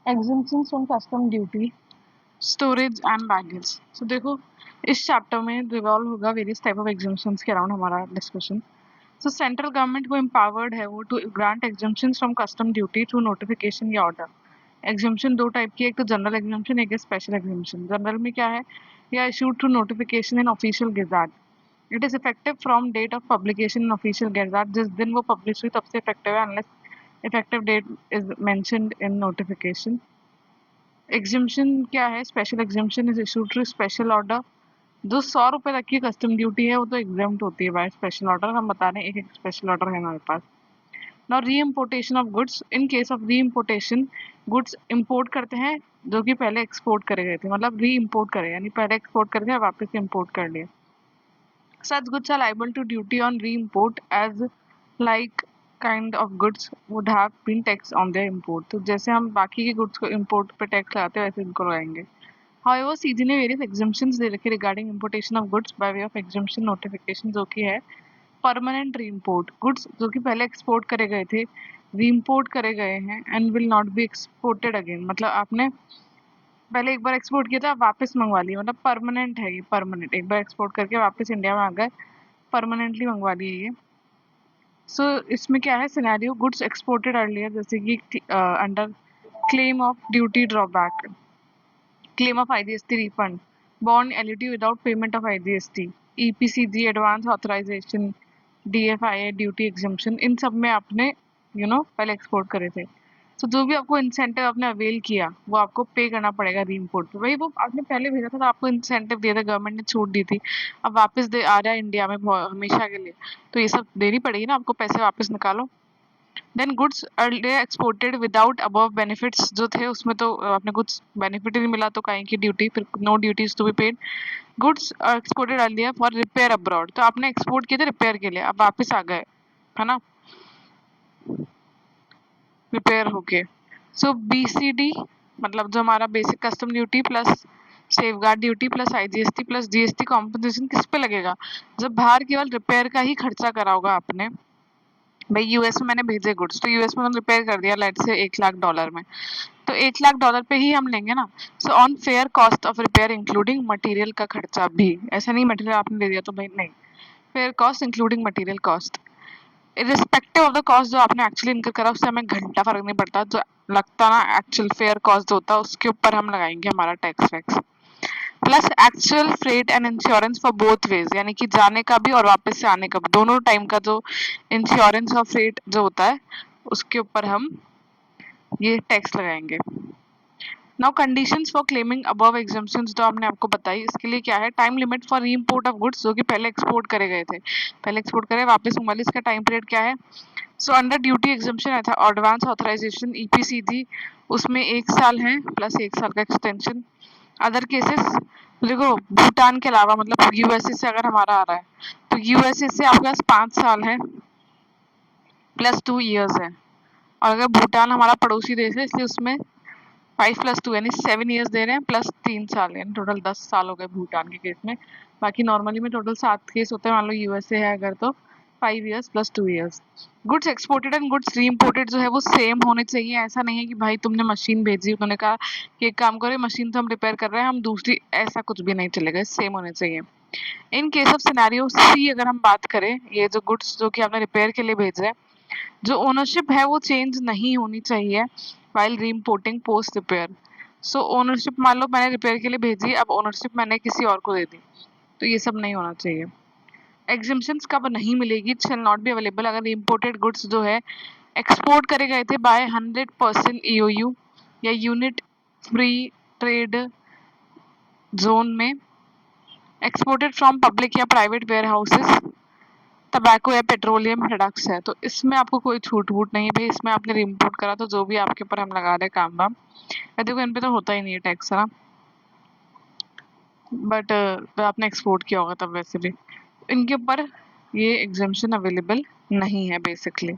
Exemptions from custom duty, storage and baggage. So देखो, इस chapter में रिवॉल्व होगा वेरियस टाइप ऑफ एग्जाम्शंस के अराउंड हमारा डिस्कशन। सो सेंट्रल गवर्नमेंट को एम्पावर्ड है वो to grant exemptions from custom duty through notification या ऑर्डर। एग्जाम्शन दो टाइप की है, एक तो जनरल एग्जाम्शन, एक है स्पेशल एग्जाम्शन। जनरल में क्या है, या issued through notification in official gazette. It is effective from date of publication in official gazette, जिस दिन वो पब्लिश हुई तब से इफेक्टिव है, unless effective date is mentioned in notification. Exemption क्या है, special exemption is issued through special order. जो 100 रुपए तक की कस्टम ड्यूटी है वो तो एग्जाम्प्ट होती है बाय स्पेशल ऑर्डर। हम बता रहे हैं एक एक स्पेशल ऑर्डर है हमारे पास। नाउ री importation of goods, in case of री इम्पोर्टेशन, गुड्स इम्पोर्ट करते हैं जो कि पहले एक्सपोर्ट करे गए थे, मतलब री इम्पोर्ट करे, यानी पहले एक्सपोर्ट कर दिया वापस इम्पोर्ट कर लिया। Such goods are liable to duty on re-import as like kind of goods would have been taxed on their import। तो जैसे हम बाकी के गुड्स को इम्पोर्ट पे टैक्स लगाते हैं वैसे इनको लगाएंगे। However, सीजी ने वेरियस एग्जाम्पशंस दे रखे regarding importation of goods by way of exemption notification, जो कि है परमानेंट री इम्पोर्ट। गुड्स जो कि पहले एक्सपोर्ट करे गए थे री इम्पोर्ट करे गए हैं and will not be exported again, मतलब आपने पहले एक बार एक्सपोर्ट किया था वापस मंगवा लिया, मतलब परमानेंट है ये। परमानेंट एक बार एक्सपोर्ट करके वापस इंडिया में आ गए, परमानेंटली मंगवा लिए ये। सो इसमें क्या है सिनेरियो, गुड्स एक्सपोर्टेड अर्लियर, जैसे कि under claim of duty drawback, claim of IGST refund, bond LUT without payment of IGST, EPCG advance authorisation, DFIA duty exemption, इन सब में आपने पहले एक्सपोर्ट करे थे। तो जो भी आपको इंसेंटिव आपने अवेल किया वो आपको पे करना पड़ेगा री इम्पोर्ट पे। वही वो आपने पहले भेजा था तो आपको इंसेंटिव दिया था, गवर्नमेंट ने छूट दी थी, अब वापस दे आ रहा है इंडिया में हमेशा के लिए, तो ये सब देनी पड़ेगी ना आपको, पैसे वापस निकालो। Then goods earlier exported without above benefits, जो थे उसमें तो आपने कुछ बेनिफिट ही नहीं मिला, तो काहे की ड्यूटी, फिर no duties to be paid. Goods exported earlier for repair abroad, तो आपने एक्सपोर्ट किए थे रिपेयर के लिए, अब वापस आ गए, है ना, रिपेयर होके। सो बीसीडी मतलब जो हमारा basic custom duty plus safeguard duty plus IGST plus GST compensation किस पे लगेगा, जब बाहर केवल रिपेयर का ही खर्चा करा होगा आपने। भाई यूएस में मैंने भेजे गुड्स, तो यूएस में मैंने रिपेयर कर दिया लेट से $1,00,000 में, तो $1,00,000 पे ही हम लेंगे ना। So on fair cost of repair including material का खर्चा भी, ऐसा नहीं मटेरियल आपने दे दिया तो भाई नहीं, fair cost including material cost, irrespective of the cost जो आपने एक्चुअली इनकर करा उससे हमें घंटा फर्क नहीं पड़ता, जो लगता ना एक्चुअल फेयर कॉस्ट जो होता है उसके ऊपर हम लगाएंगे हमारा tax wax, plus actual freight and insurance for both ways, यानी कि जाने का भी और वापस से आने का भी, दोनों टाइम का जो इंश्योरेंस और फ्रेट जो होता है उसके ऊपर हम ये टैक्स लगाएंगे। Now conditions for claiming above exemptions जो हमने आपको बताई, इसके लिए क्या है, time limit for re import of goods जो कि पहले एक्सपोर्ट करे गए थे, पहले एक्सपोर्ट करे वापस मंगवा लिए, इसका टाइम पीरियड क्या है। सो अंडर ड्यूटी एग्जम्पशन है था एडवांस ऑथराइजेशन ईपीसीजी, उसमें 1 साल है प्लस 1 साल का एक्सटेंशन। अदर केसेस देखो, भूटान के अलावा मतलब यूएसए से अगर हमारा आ रहा है तो यूएसए से आपके पास 5 साल है प्लस 2 इयर्स है, और अगर भूटान हमारा पड़ोसी देश है इसलिए उसमें 5 + 2 यानी 7 इयर्स दे रहे हैं प्लस 3 साल, यानी टोटल 10 साल हो गए भूटान के केस में। बाकी नॉर्मली में टोटल 7 केस होते हैं, मान लो यूएसए है अगर तो 5 years plus 2 years. Goods exported and goods री इम्पोर्टेड जो है वो सेम होने चाहिए, ऐसा नहीं है कि भाई तुमने मशीन भेजी, उन्होंने कहा कि एक काम करो मशीन तो हम रिपेयर कर रहे हैं हम दूसरी, ऐसा कुछ भी नहीं चलेगा, सेम होने चाहिए। इन केस ऑफ सिनेरियो सी अगर हम बात करें, ये जो गुड्स जो कि आपने रिपेयर के लिए भेज रहे हैं, जो ओनरशिप है वो चेंज नहीं होनी चाहिए वाइल री इम्पोर्टिंग पोस्ट रिपेयर। सो ओनरशिप मान लो मैंने रिपेयर के लिए भेजी, अब ओनरशिप मैंने किसी और को दे दी, तो ये सब नहीं होना चाहिए। एग्जिबिशंस कब नहीं मिलेगी, शेल नॉट बी अवेलेबल अगर इम्पोर्टेड गुड्स जो है एक्सपोर्ट करे गए थे बाय 100% ईओयू या यूनिट फ्री ट्रेड जोन में, एक्सपोर्टेड फ्रॉम पब्लिक या प्राइवेट वेयर हाउसेस, टबैको या पेट्रोलियम प्रोडक्ट्स है, तो इसमें आपको कोई छूट वूट नहीं है भाई, इसमें आपने रिइम्पोर्ट करा तो जो भी आपके ऊपर हम लगा रहे काम वाम, देखो इन पे तो होता ही नहीं है टैक्स, है ना, बट आपने एक्सपोर्ट किया होगा तब वैसे भी इनके ऊपर ये एग्जाम्शन अवेलेबल नहीं है बेसिकली।